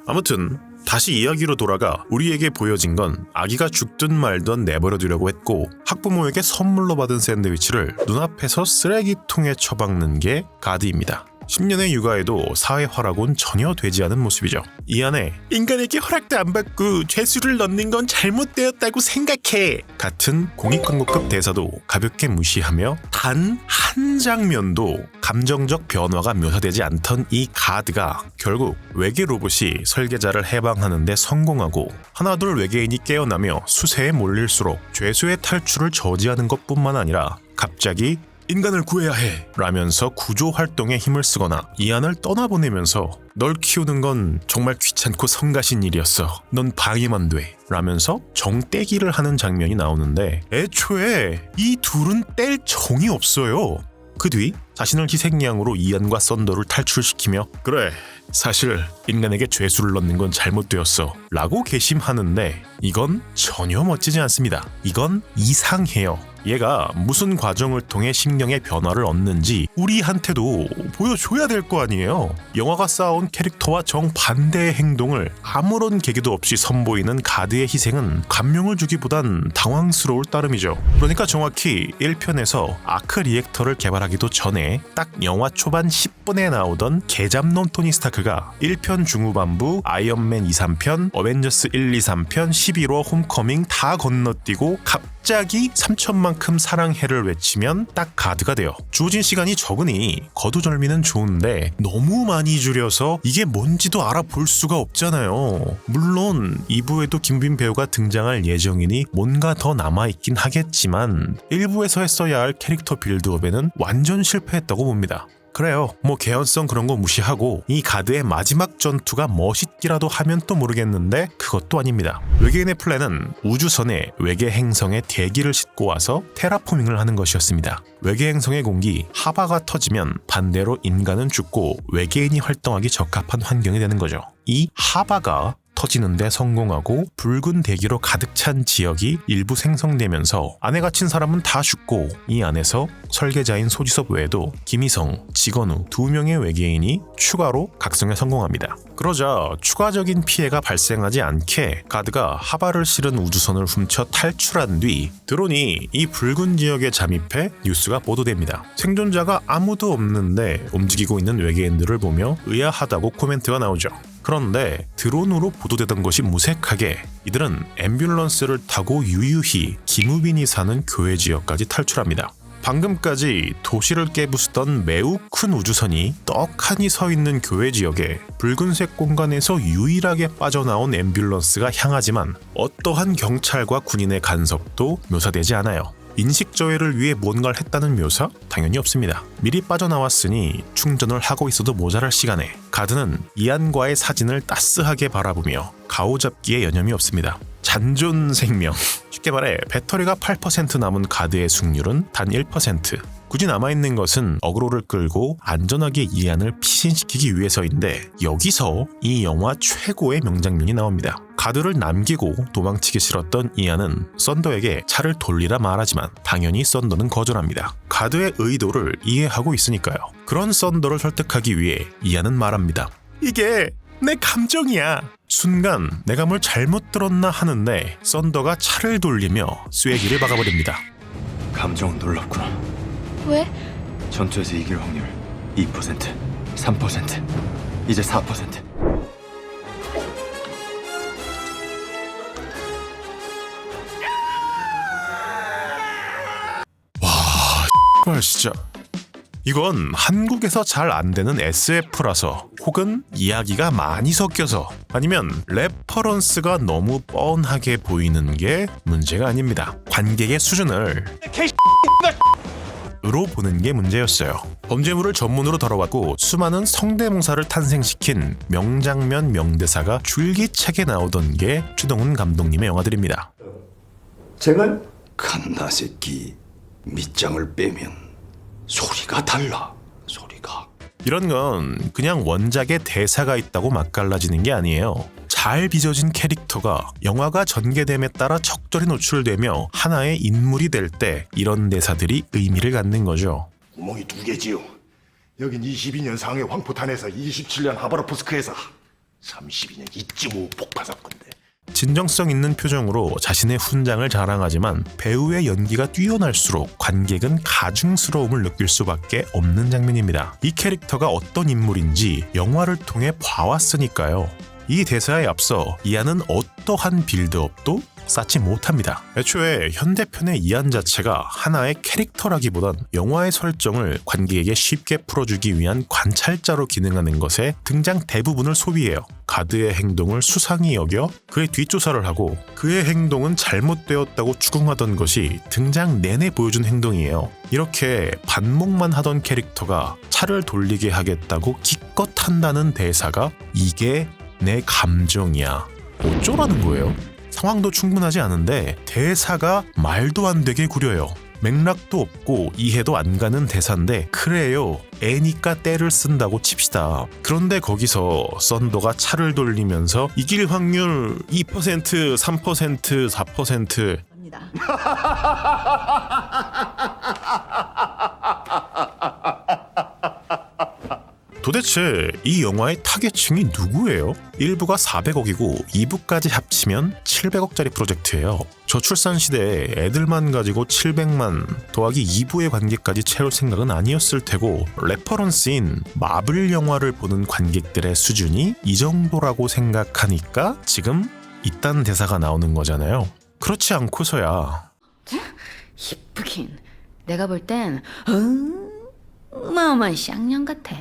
아무튼 다시 이야기로 돌아가 우리에게 보여진 건 아기가 죽든 말든 내버려두려고 했고 학부모에게 선물로 받은 샌드위치를 눈앞에서 쓰레기통에 처박는 게 가드입니다. 10년의 육아에도 사회화라고는 전혀 되지 않은 모습이죠. 이 안에 인간에게 허락도 안 받고 죄수를 넣는 건 잘못되었다고 생각해 같은 공익광고급 대사도 가볍게 무시하며 단 한 장면도 감정적 변화가 묘사되지 않던 이 가드가 결국 외계 로봇이 설계자를 해방하는 데 성공하고 하나둘 외계인이 깨어나며 수세에 몰릴수록 죄수의 탈출을 저지하는 것뿐만 아니라 갑자기 인간을 구해야 해 라면서 구조 활동에 힘을 쓰거나 이안을 떠나보내면서 널 키우는 건 정말 귀찮고 성가신 일이었어. 넌 방해만 돼 라면서 정떼기를 하는 장면이 나오는데 애초에 이 둘은 뗄 정이 없어요. 그 뒤 자신을 희생양으로 이안과 썬더를 탈출시키며 그래 사실 인간에게 죄수를 넣는 건 잘못되었어 라고 개심하는데 이건 전혀 멋지지 않습니다. 이건 이상해요. 얘가 무슨 과정을 통해 심경의 변화를 얻는지 우리한테도 보여줘야 될 거 아니에요. 영화가 쌓아온 캐릭터와 정반대의 행동을 아무런 계기도 없이 선보이는 가드의 희생은 감명을 주기보단 당황스러울 따름이죠. 그러니까 정확히 1편에서 아크 리액터를 개발하기도 전에 딱 영화 초반 10분에 나오던 개잡놈 토니 스타크가 1편 중후반부 아이언맨 2, 3편 어벤져스 1, 2, 3편 11호 홈커밍 다 건너뛰고 갑자기 3천만큼 사랑해를 외치면 딱 가드가 돼요. 주어진 시간이 적으니 거두절미는 좋은데 너무 많이 줄여서 이게 뭔지도 알아볼 수가 없잖아요. 물론 2부에도 김빈 배우가 등장할 예정이니 뭔가 더 남아있긴 하겠지만 1부에서 했어야 할 캐릭터 빌드업에는 완전 실패했다고 봅니다. 그래요. 뭐 개연성 그런 거 무시하고 이 가드의 마지막 전투가 멋있기라도 하면 또 모르겠는데 그것도 아닙니다. 외계인의 플랜은 우주선에 외계 행성에 대기를 싣고 와서 테라포밍을 하는 것이었습니다. 외계 행성의 공기 하바가 터지면 반대로 인간은 죽고 외계인이 활동하기 적합한 환경이 되는 거죠. 이 하바가 터지는데 성공하고 붉은 대기로 가득 찬 지역이 일부 생성되면서 안에 갇힌 사람은 다 죽고 이 안에서 설계자인 소지섭 외에도 김희성, 지건우 2명의 외계인이 추가로 각성에 성공합니다. 그러자 추가적인 피해가 발생하지 않게 가드가 하바를 실은 우주선을 훔쳐 탈출한 뒤 드론이 이 붉은 지역에 잠입해 뉴스가 보도됩니다. 생존자가 아무도 없는데 움직이고 있는 외계인들을 보며 의아하다고 코멘트가 나오죠. 그런데 드론으로 보도되던 것이 무색하게 이들은 앰뷸런스를 타고 유유히 김우빈이 사는 교회 지역까지 탈출합니다. 방금까지 도시를 깨부수던 매우 큰 우주선이 떡하니 서 있는 교회 지역에 붉은색 공간에서 유일하게 빠져나온 앰뷸런스가 향하지만 어떠한 경찰과 군인의 간섭도 묘사되지 않아요. 인식저해를 위해 뭔가를 했다는 묘사? 당연히 없습니다. 미리 빠져나왔으니 충전을 하고 있어도 모자랄 시간에 가드는 이안과의 사진을 따스하게 바라보며 가오잡기에 여념이 없습니다. 잔존 생명. 쉽게 말해 배터리가 8% 남은 가드의 승률은 단 1%. 굳이 남아있는 것은 어그로를 끌고 안전하게 이안을 피신시키기 위해서인데 여기서 이 영화 최고의 명장면이 나옵니다. 가드를 남기고 도망치기 싫었던 이안은 썬더에게 차를 돌리라 말하지만 당연히 썬더는 거절합니다. 가드의 의도를 이해하고 있으니까요. 그런 썬더를 설득하기 위해 이안은 말합니다. 이게 내 감정이야. 순간 내가 뭘 잘못 들었나 하는데 썬더가 차를 돌리며 쐐기를 박아버립니다. 감정은 놀랍구나. 왜? 전투에서 이길 확률 2%, 3%, 이제 4%. 진짜 이건 한국에서 잘 안 되는 SF라서 혹은 이야기가 많이 섞여서 아니면 레퍼런스가 너무 뻔하게 보이는 게 문제가 아닙니다. 관객의 수준을 으로 보는 게 문제였어요. 범죄물을 전문으로 다뤄왔고 수많은 성대모사를 탄생시킨 명장면 명대사가 줄기차게 나오던 게 추동훈 감독님의 영화들입니다. 제가 갓나 새끼 밑장을 빼면 소리가 달라. 소리가. 이런 건 그냥 원작에 대사가 있다고 맛갈라지는 게 아니에요. 잘 빚어진 캐릭터가 영화가 전개됨에 따라 적절히 노출되며 하나의 인물이 될 때 이런 대사들이 의미를 갖는 거죠. 구멍이 2개지요. 여긴 22년 상해 황포탄에서 27년 하바르포스크에서 32년 이쯤 후 폭파사건데. 진정성 있는 표정으로 자신의 훈장을 자랑하지만 배우의 연기가 뛰어날수록 관객은 가증스러움을 느낄 수밖에 없는 장면입니다. 이 캐릭터가 어떤 인물인지 영화를 통해 봐왔으니까요. 이 대사에 앞서 이안은 어떠한 빌드업도 쌓지 못합니다. 애초에 현대편의 이안 자체가 하나의 캐릭터라기보단 영화의 설정을 관객에게 쉽게 풀어주기 위한 관찰자로 기능하는 것에 등장 대부분을 소비해요. 가드의 행동을 수상히 여겨 그의 뒷조사를 하고 그의 행동은 잘못되었다고 추궁하던 것이 등장 내내 보여준 행동이에요. 이렇게 반목만 하던 캐릭터가 차를 돌리게 하겠다고 기껏 한다는 대사가 이게 내 감정이야. 어쩌라는 거예요? 상황도 충분하지 않은데 대사가 말도 안 되게 구려요. 맥락도 없고 이해도 안 가는 대사인데 그래요. 애니까 때를 쓴다고 칩시다. 그런데 거기서 썬더가 차를 돌리면서 이길 확률 2%, 3%, 4% 도대체 이 영화의 타겟층이 누구예요? 1부가 400억이고 2부까지 합치면 700억짜리 프로젝트예요. 저출산 시대에 애들만 가지고 700만 더하기 2부의 관객까지 채울 생각은 아니었을 테고 레퍼런스인 마블 영화를 보는 관객들의 수준이 이 정도라고 생각하니까 지금 이딴 대사가 나오는 거잖아요. 그렇지 않고서야 이쁘긴 내가 볼 땐 어마어마한 쌍년 같아.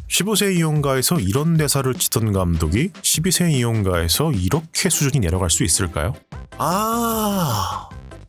15세 이용가에서 이런 대사를 치던 감독이 12세 이용가에서 이렇게 수준이 내려갈 수 있을까요?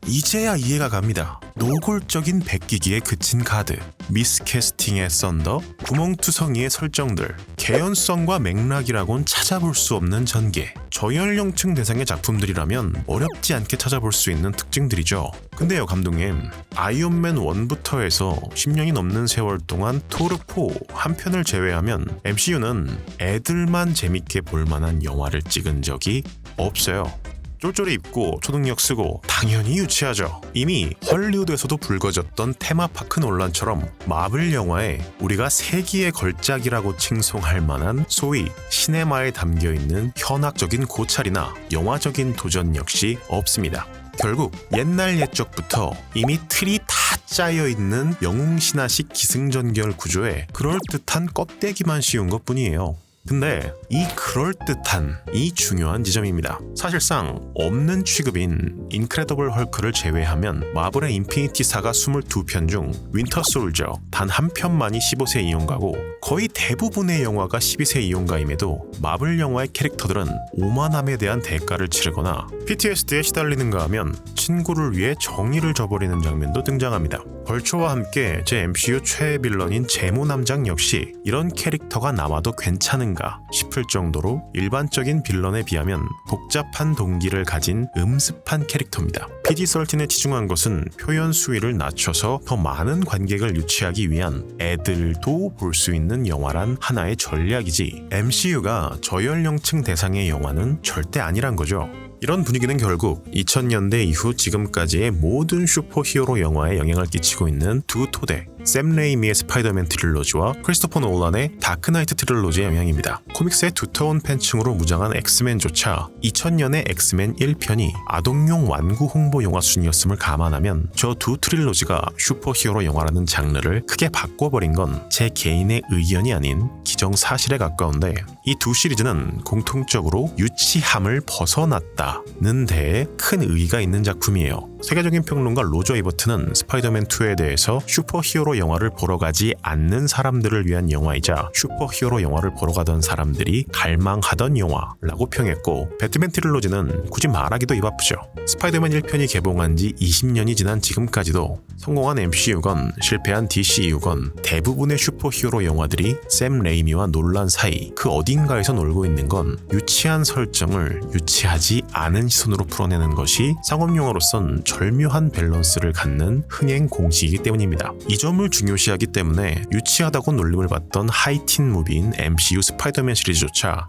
이제야 이해가 갑니다. 노골적인 베끼기에 그친 가드, 미스캐스팅의 썬더, 구멍투성이의 설정들, 개연성과 맥락이라곤 찾아볼 수 없는 전개, 저연령층 대상의 작품들이라면 어렵지 않게 찾아볼 수 있는 특징들이죠. 근데요 감독님, 아이언맨 1부터 해서 10년이 넘는 세월 동안 토르4 한 편을 제외하면 MCU는 애들만 재밌게 볼만한 영화를 찍은 적이 없어요. 쫄쫄이 입고 초능력 쓰고 당연히 유치하죠. 이미 헐리우드에서도 불거졌던 테마파크 논란처럼 마블 영화에 우리가 세기의 걸작이라고 칭송할 만한 소위 시네마에 담겨있는 현학적인 고찰이나 영화적인 도전 역시 없습니다. 결국 옛날 옛적부터 이미 틀이 다 짜여있는 영웅신화식 기승전결 구조에 그럴듯한 껍데기만 씌운 것뿐이에요. 근데 이 그럴듯한 이 중요한 지점입니다. 사실상 없는 취급인 인크레더블 헐크를 제외하면 마블의 인피니티사가 22편 중 윈터 솔저 단 한 편만이 15세 이용가고 거의 대부분의 영화가 12세 이용가임에도 마블 영화의 캐릭터들은 오만함에 대한 대가를 치르거나 PTSD에 시달리는가 하면 친구를 위해 정의를 저버리는 장면도 등장합니다. 벌초와 함께 제 MCU 최애 빌런인 제모남장 역시 이런 캐릭터가 나와도 괜찮은가 싶을 정도로 일반적인 빌런에 비하면 복잡한 동기를 가진 음습한 캐릭터입니다. PG-13에 치중한 것은 표현 수위를 낮춰서 더 많은 관객을 유치하기 위한 애들도 볼 수 있는 영화란 하나의 전략이지 MCU가 저연령층 대상의 영화는 절대 아니란 거죠. 이런 분위기는 결국 2000년대 이후 지금까지의 모든 슈퍼히어로 영화에 영향을 끼치고 있는 두 토대, 샘 레이미의 스파이더맨 트릴로지와 크리스토퍼 놀란의 다크나이트 트릴로지의 영향입니다. 코믹스의 두터운 팬층으로 무장한 엑스맨조차 2000년의 엑스맨 1편이 아동용 완구 홍보 영화 순위였음을 감안하면 저 두 트릴로지가 슈퍼히어로 영화라는 장르를 크게 바꿔버린 건 제 개인의 의견이 아닌 기정사실에 가까운데, 이 두 시리즈는 공통적으로 유치함을 벗어났다는 데에 큰 의의가 있는 작품이에요. 세계적인 평론가 로저 이버트는 스파이더맨2에 대해서 슈퍼히어로 영화를 보러 가지 않는 사람들을 위한 영화이자 슈퍼히어로 영화를 보러 가던 사람들이 갈망하던 영화라고 평했고, 배트맨 트릴로지는 굳이 말하기도 입 아프죠. 스파이더맨 1편이 개봉한 지 20년이 지난 지금까지도 성공한 MCU건 실패한 DCU건 대부분의 슈퍼히어로 영화들이 샘 레이미와 놀란 사이 그 어딘가에서 놀고 있는 건 유치한 설정을 유치하지 않은 시선으로 풀어내는 것이 상업영화로선 절묘한 밸런스를 갖는 흥행 공식이기 때문입니다. 이 점을 중요시하기 때문에 유치하다고 놀림을 받던 하이틴 무비인 MCU 스파이더맨 시리즈조차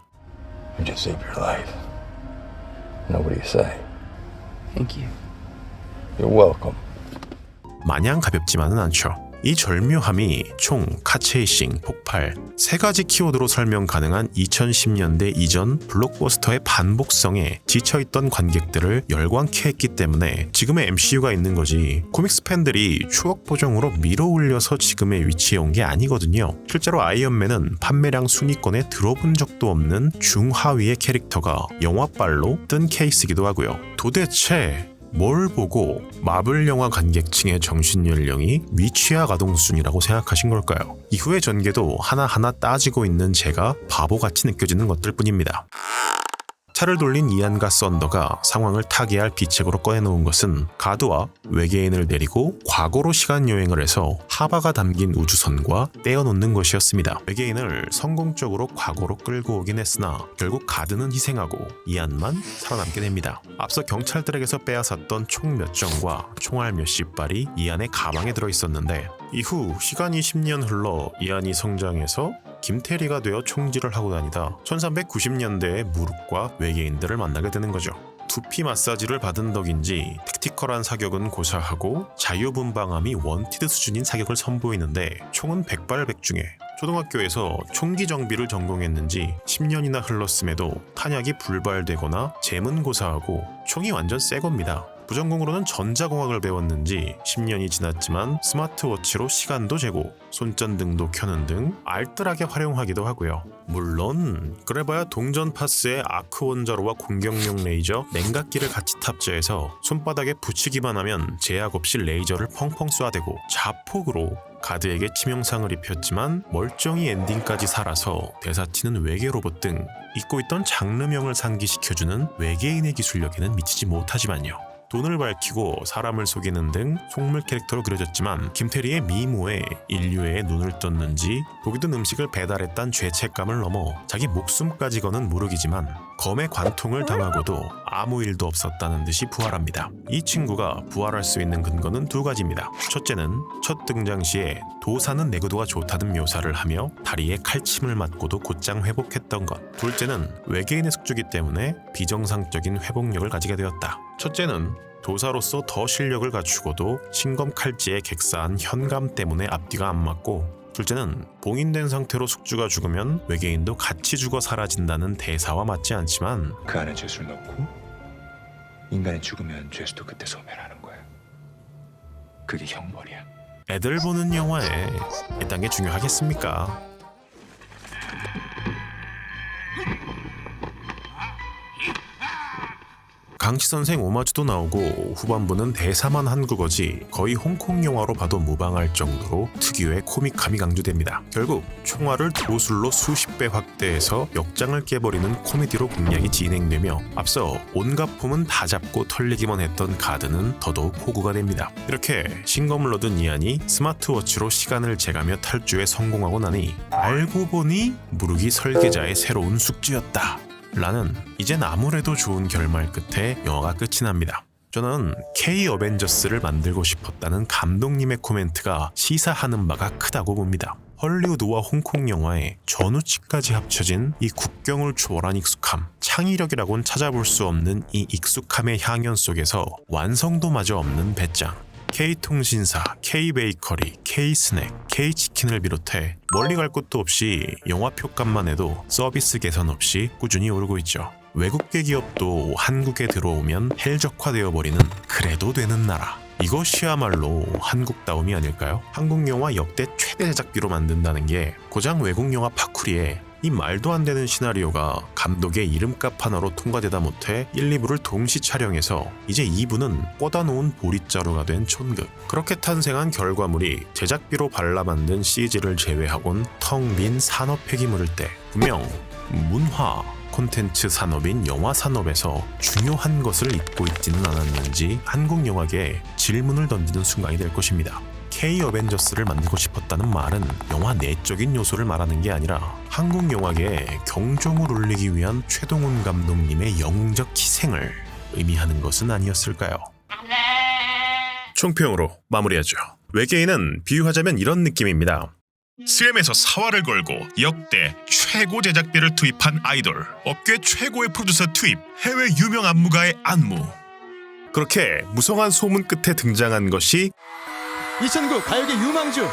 You just saved your life. Now what do you say? Thank you. You're welcome. 마냥 가볍지만은 않죠. 이 절묘함이 총, 카체이싱, 폭발 세 가지 키워드로 설명 가능한 2010년대 이전 블록버스터의 반복성에 지쳐있던 관객들을 열광케 했기 때문에 지금의 MCU가 있는 거지, 코믹스 팬들이 추억 보정으로 밀어올려서 지금의 위치에 온 게 아니거든요. 실제로 아이언맨은 판매량 순위권에 들어본 적도 없는 중하위의 캐릭터가 영화빨로 뜬 케이스이기도 하고요. 도대체 뭘 보고 마블 영화 관객층의 정신 연령이 미취학 아동 수준이라고 생각하신 걸까요? 이후의 전개도 하나하나 따지고 있는 제가 바보같이 느껴지는 것들 뿐입니다. 차를 돌린 이안과 썬더가 상황을 타개할 비책으로 꺼내놓은 것은 가드와 외계인을 데리고 과거로 시간여행을 해서 하바가 담긴 우주선과 떼어놓는 것이었습니다. 외계인을 성공적으로 과거로 끌고 오긴 했으나 결국 가드는 희생하고 이안만 살아남게 됩니다. 앞서 경찰들에게서 빼앗았던 총 몇 정과 총알 몇십 발이 이안의 가방에 들어있었는데, 이후 시간이 10년 흘러 이안이 성장해서 김태리가 되어 총질을 하고 다니다 1390년대에 무릎과 외계인들을 만나게 되는 거죠. 두피 마사지를 받은 덕인지 택티컬한 사격은 고사하고 자유분방함이 원티드 수준인 사격을 선보이는데, 총은 백발백중에 초등학교에서 총기 정비를 전공했는지 10년이나 흘렀음에도 탄약이 불발되거나 잼은 고사하고 총이 완전 새 겁니다. 부전공으로는 전자공학을 배웠는지 10년이 지났지만 스마트워치로 시간도 재고 손전등도 켜는 등 알뜰하게 활용하기도 하고요. 물론 그래봐야 동전 파스에 아크 원자로와 공격용 레이저, 냉각기를 같이 탑재해서 손바닥에 붙이기만 하면 제약 없이 레이저를 펑펑 쏴대고 자폭으로 가드에게 치명상을 입혔지만 멀쩡히 엔딩까지 살아서 대사치는 외계 로봇 등 잊고 있던 장르명을 상기시켜주는 외계인의 기술력에는 미치지 못하지만요. 돈을 밝히고 사람을 속이는 등 속물 캐릭터로 그려졌지만 김태리의 미모에 인류애에 눈을 떴는지 보기 드문 음식을 배달했단 죄책감을 넘어 자기 목숨까지 거는 무르기지만 검의 관통을 당하고도 아무 일도 없었다는 듯이 부활합니다. 이 친구가 부활할 수 있는 근거는 두 가지입니다. 첫째는 첫 등장 시에 도사는 내구도가 좋다는 묘사를 하며 다리에 칼침을 맞고도 곧장 회복했던 것. 둘째는 외계인의 숙주기 때문에 비정상적인 회복력을 가지게 되었다. 첫째는 도사로서 더 실력을 갖추고도 신검 칼찌에 객사한 현감 때문에 앞뒤가 안 맞고, 둘째는 봉인된 상태로 숙주가 죽으면 외계인도 같이 죽어 사라진다는 대사와 맞지 않지만 그 안에 죄수를 넣고 인간이 죽으면 죄수도 그때 소멸하는 거야. 그게 형벌이야. 애들 보는 영화에 이딴 게 중요하겠습니까? 강치 선생 오마주도 나오고 후반부는 대사만 한국어지 거의 홍콩 영화로 봐도 무방할 정도로 특유의 코믹함이 강조됩니다. 결국 총알을 도술로 수십 배 확대해서 역장을 깨버리는 코미디로 공략이 진행되며 앞서 온갖 폼은 다 잡고 털리기만 했던 가드는 더더욱 호구가 됩니다. 이렇게 신검을 얻은 이안이 스마트워치로 시간을 재가며 탈주에 성공하고 나니 알고 보니 무르기 설계자의 새로운 숙주였다 라는 이젠 아무래도 좋은 결말 끝에 영화가 끝이 납니다. 저는 K 어벤져스를 만들고 싶었다는 감독님의 코멘트가 시사하는 바가 크다고 봅니다. 헐리우드와 홍콩 영화에 전우치까지 합쳐진 이 국경을 초월한 익숙함, 창의력이라고는 찾아볼 수 없는 이 익숙함의 향연 속에서 완성도마저 없는 배짱. K통신사, K베이커리, K스낵, K치킨을 비롯해 멀리 갈 곳도 없이 영화 표값만 해도 서비스 개선 없이 꾸준히 오르고 있죠. 외국계 기업도 한국에 들어오면 헬적화되어 버리는 그래도 되는 나라. 이것이야말로 한국다움이 아닐까요? 한국 영화 역대 최대 제작비로 만든다는 게 고장 외국 영화 파쿠리에 이 말도 안 되는 시나리오가 감독의 이름값 하나로 통과되다 못해 1, 2부를 동시 촬영해서 이제 2부는 꽂아놓은 보릿자루가 된 촌극. 그렇게 탄생한 결과물이 제작비로 발라 만든 CG를 제외하곤 텅 빈 산업 폐기물일 때 분명 문화 콘텐츠 산업인 영화 산업에서 중요한 것을 잊고 있지는 않았는지 한국 영화계에 질문을 던지는 순간이 될 것입니다. K-어벤져스를 만들고 싶었다는 말은 영화 내적인 요소를 말하는 게 아니라 한국 영화계에 경종을 울리기 위한 최동훈 감독님의 영웅적 희생을 의미하는 것은 아니었을까요? 총평으로 마무리하죠. 외계인은 비유하자면 이런 느낌입니다. CM에서 사활을 걸고 역대 최고 제작비를 투입한 아이돌, 업계 최고의 프로듀서 투입, 해외 유명 안무가의 안무. 그렇게 무성한 소문 끝에 등장한 것이 2009 가요계 유망주,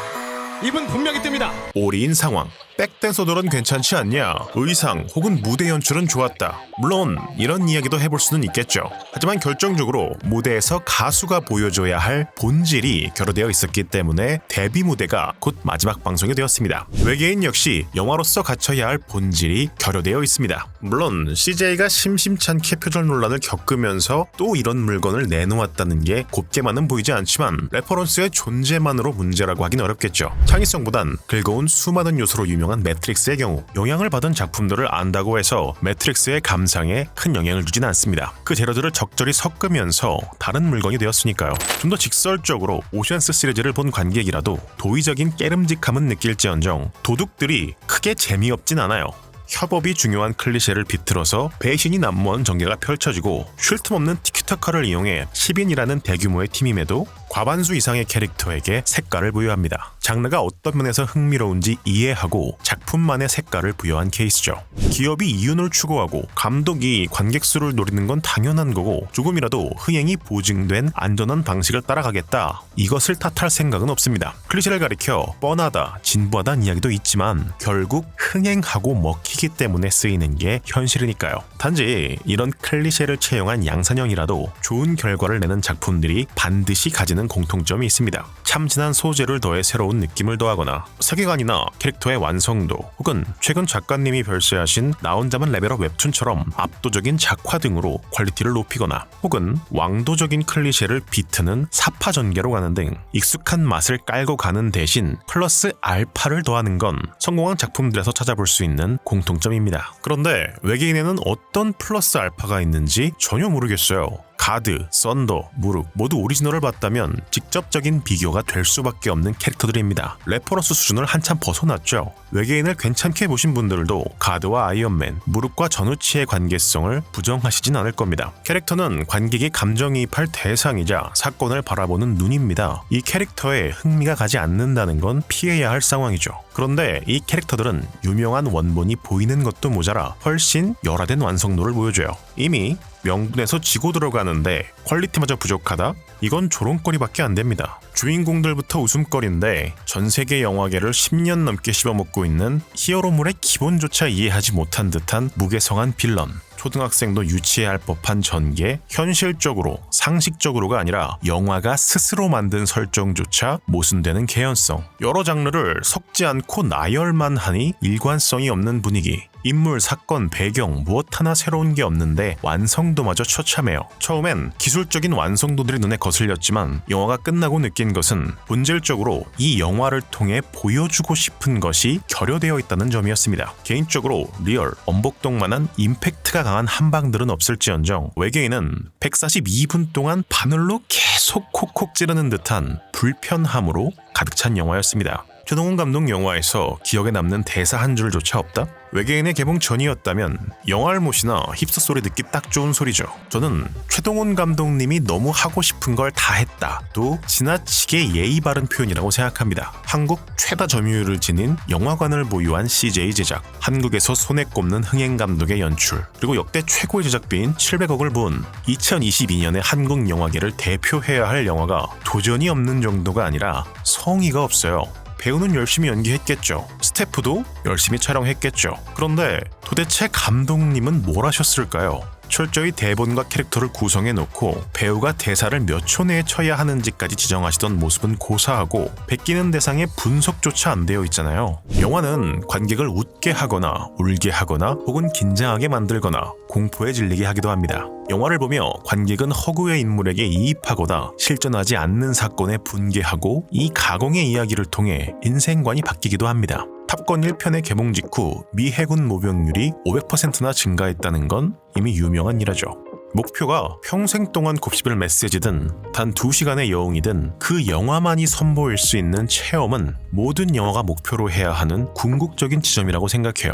이분 분명히 뜹니다. 오리인 상황. 백댄서들은 괜찮지 않냐? 의상 혹은 무대 연출은 좋았다. 물론 이런 이야기도 해볼 수는 있겠죠. 하지만 결정적으로 무대에서 가수가 보여줘야 할 본질이 결여되어 있었기 때문에 데뷔 무대가 곧 마지막 방송이 되었습니다. 외계인 역시 영화로서 갖춰야 할 본질이 결여되어 있습니다. 물론 CJ가 심심찮게 표절 논란을 겪으면서 또 이런 물건을 내놓았다는 게 곱게만은 보이지 않지만 레퍼런스의 존재만으로 문제라고 하긴 어렵겠죠. 창의성보단 긁어온 수많은 요소로 유명한 매트릭스의 경우 영향을 받은 작품들을 안다고 해서 매트릭스의 감상에 큰 영향을 주진 않습니다. 그 재료들을 적절히 섞으면서 다른 물건이 되었으니까요. 좀 더 직설적으로 오션스 시리즈를 본 관객이라도 도의적인 깨름직함은 느낄지언정 도둑들이 크게 재미없진 않아요. 협업이 중요한 클리셰를 비틀어서 배신이 난무한 전개가 펼쳐지고 쉴 틈 없는 티키타카를 이용해 10인이라는 대규모의 팀임에도 과반수 이상의 캐릭터에게 색깔을 부여합니다. 장르가 어떤 면에서 흥미로운지 이해하고 작품만의 색깔을 부여한 케이스죠. 기업이 이윤을 추구하고 감독이 관객 수를 노리는 건 당연한 거고 조금이라도 흥행이 보증된 안전한 방식을 따라가겠다. 이것을 탓할 생각은 없습니다. 클리셰를 가리켜 뻔하다, 진부하다는 이야기도 있지만 결국 흥행하고 먹히기 때문에 쓰이는 게 현실이니까요. 단지 이런 클리셰를 채용한 양산형이라도 좋은 결과를 내는 작품들이 반드시 가지는 공통점이 있습니다. 참신한 소재를 더해 새로운 느낌을 더하거나 세계관이나 캐릭터의 완성도 혹은 최근 작가님이 별세하신 나 혼자만 레벨업 웹툰처럼 압도적인 작화 등으로 퀄리티를 높이거나 혹은 왕도적인 클리셰를 비트는 사파 전개로 가는 등 익숙한 맛을 깔고 가는 대신 플러스 알파를 더하는 건 성공한 작품들에서 찾아볼 수 있는 공통점입니다. 그런데 외계인에는 어떤 플러스 알파가 있는지 전혀 모르겠어요. 가드, 썬더, 무룩 모두 오리지널을 봤다면 직접적인 비교가 될 수밖에 없는 캐릭터들입니다. 레퍼런스 수준을 한참 벗어났죠. 외계인을 괜찮게 보신 분들도 가드와 아이언맨, 무룩과 전우치의 관계성을 부정하시진 않을 겁니다. 캐릭터는 관객이 감정이입할 대상이자 사건을 바라보는 눈입니다. 이 캐릭터에 흥미가 가지 않는다는 건 피해야 할 상황이죠. 그런데 이 캐릭터들은 유명한 원본이 보이는 것도 모자라 훨씬 열화된 완성도를 보여줘요. 이미 명분에서 지고 들어가는데 퀄리티마저 부족하다? 이건 조롱거리밖에 안 됩니다. 주인공들부터 웃음거리인데 전 세계 영화계를 10년 넘게 씹어먹고 있는 히어로물의 기본조차 이해하지 못한 듯한 무개성한 빌런. 초등학생도 유치해야 할 법한 전개, 현실적으로, 상식적으로가 아니라 영화가 스스로 만든 설정조차 모순되는 개연성. 여러 장르를 섞지 않고 나열만 하니 일관성이 없는 분위기. 인물, 사건, 배경 무엇 하나 새로운 게 없는데 완성도마저 처참해요. 처음엔 기술적인 완성도들이 눈에 거슬렸지만 영화가 끝나고 느낀 것은 본질적으로 이 영화를 통해 보여주고 싶은 것이 결여되어 있다는 점이었습니다. 개인적으로 리얼, 엄복동만한 임팩트가 강한 한방들은 없을지언정 외계인은 142분 동안 바늘로 계속 콕콕 찌르는 듯한 불편함으로 가득 찬 영화였습니다. 최동훈 감독 영화에서 기억에 남는 대사 한 줄조차 없다? 외계인의 개봉 전이었다면 영알못이나 힙스 소리 듣기 딱 좋은 소리죠. 저는 최동훈 감독님이 너무 하고 싶은 걸 다 했다. 또 지나치게 예의 바른 표현이라고 생각합니다. 한국 최다 점유율을 지닌 영화관을 보유한 CJ 제작, 한국에서 손에 꼽는 흥행 감독의 연출, 그리고 역대 최고의 제작비인 700억을 부은 2022년의 한국 영화계를 대표해야 할 영화가 도전이 없는 정도가 아니라 성의가 없어요. 배우는 열심히 연기했겠죠. 스태프도 열심히 촬영했겠죠. 그런데 도대체 감독님은 뭘 하셨을까요? 철저히 대본과 캐릭터를 구성해놓고 배우가 대사를 몇 초 내에 쳐야 하는지까지 지정하시던 모습은 고사하고 베끼는 대상의 분석조차 안 되어 있잖아요. 영화는 관객을 웃게 하거나 울게 하거나 혹은 긴장하게 만들거나 공포에 질리게 하기도 합니다. 영화를 보며 관객은 허구의 인물에게 이입하거나 실존하지 않는 사건에 분개하고 이 가공의 이야기를 통해 인생관이 바뀌기도 합니다. 탑건 1편의 개봉 직후 미 해군 모병률이 500%나 증가했다는 건 이미 유명한 일이죠. 목표가 평생 동안 곱씹을 메시지든 단 2시간의 여웅이든 그 영화만이 선보일 수 있는 체험은 모든 영화가 목표로 해야 하는 궁극적인 지점이라고 생각해요.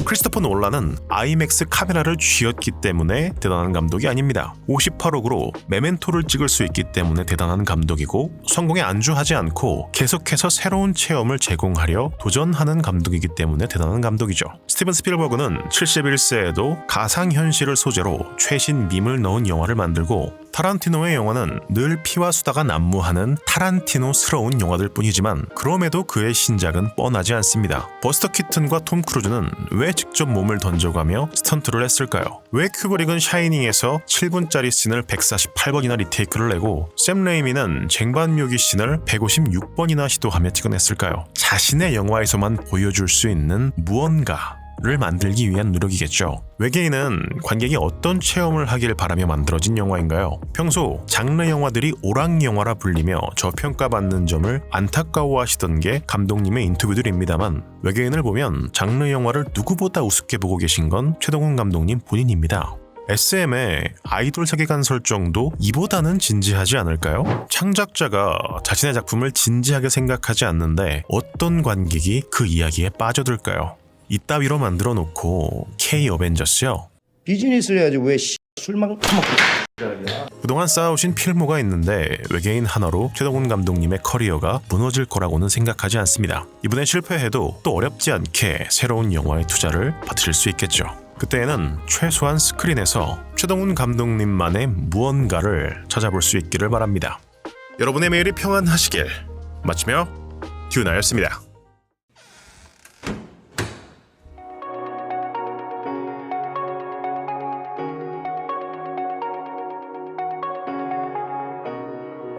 크리스토퍼 놀란은 아이맥스 카메라를 쥐었기 때문에 대단한 감독이 아닙니다. 58억으로 메멘토를 찍을 수 있기 때문에 대단한 감독이고 성공에 안주하지 않고 계속해서 새로운 체험을 제공하려 도전하는 감독이기 때문에 대단한 감독이죠. 스티븐 스필버그는 71세에도 가상현실을 소재로 최신 밈을 넣은 영화를 만들고 타란티노의 영화는 늘 피와 수다가 난무하는 타란티노스러운 영화들 뿐이지만 그럼에도 그의 신작은 뻔하지 않습니다. 버스터 키튼과 톰 크루즈는 왜 직접 몸을 던져가며 스턴트를 했을까요? 왜 큐브릭은 샤이닝에서 7분짜리 씬을 148번이나 리테이크를 내고 샘 레이미는 쟁반묘기 씬을 156번이나 시도하며 찍어냈을까요? 자신의 영화에서만 보여줄 수 있는 무언가를 만들기 위한 노력이겠죠. 외계인은 관객이 어떤 체험을 하길 바라며 만들어진 영화인가요? 평소 장르 영화들이 오락 영화라 불리며 저평가받는 점을 안타까워하시던 게 감독님의 인터뷰들입니다만 외계인을 보면 장르 영화를 누구보다 우습게 보고 계신 건 최동훈 감독님 본인입니다. SM의 아이돌 세계관 설정도 이보다는 진지하지 않을까요? 창작자가 자신의 작품을 진지하게 생각하지 않는데 어떤 관객이 그 이야기에 빠져들까요? 이따위로 만들어 놓고 K 어벤져스요. 비즈니스를 해야지 왜 술만 처먹고. 그동안 쌓아오신 필모가 있는데 외계인 하나로 최동훈 감독님의 커리어가 무너질 거라고는 생각하지 않습니다. 이번에 실패해도 또 어렵지 않게 새로운 영화에 투자를 받으실 수 있겠죠. 그때에는 최소한 스크린에서 최동훈 감독님만의 무언가를 찾아볼 수 있기를 바랍니다. 여러분의 매일이 평안하시길 마치며 듀나였습니다.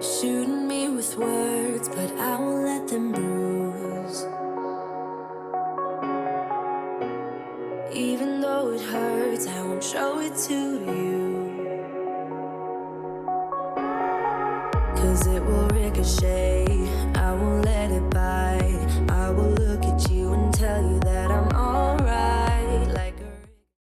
Shooting me with words, but I won't let them bruise.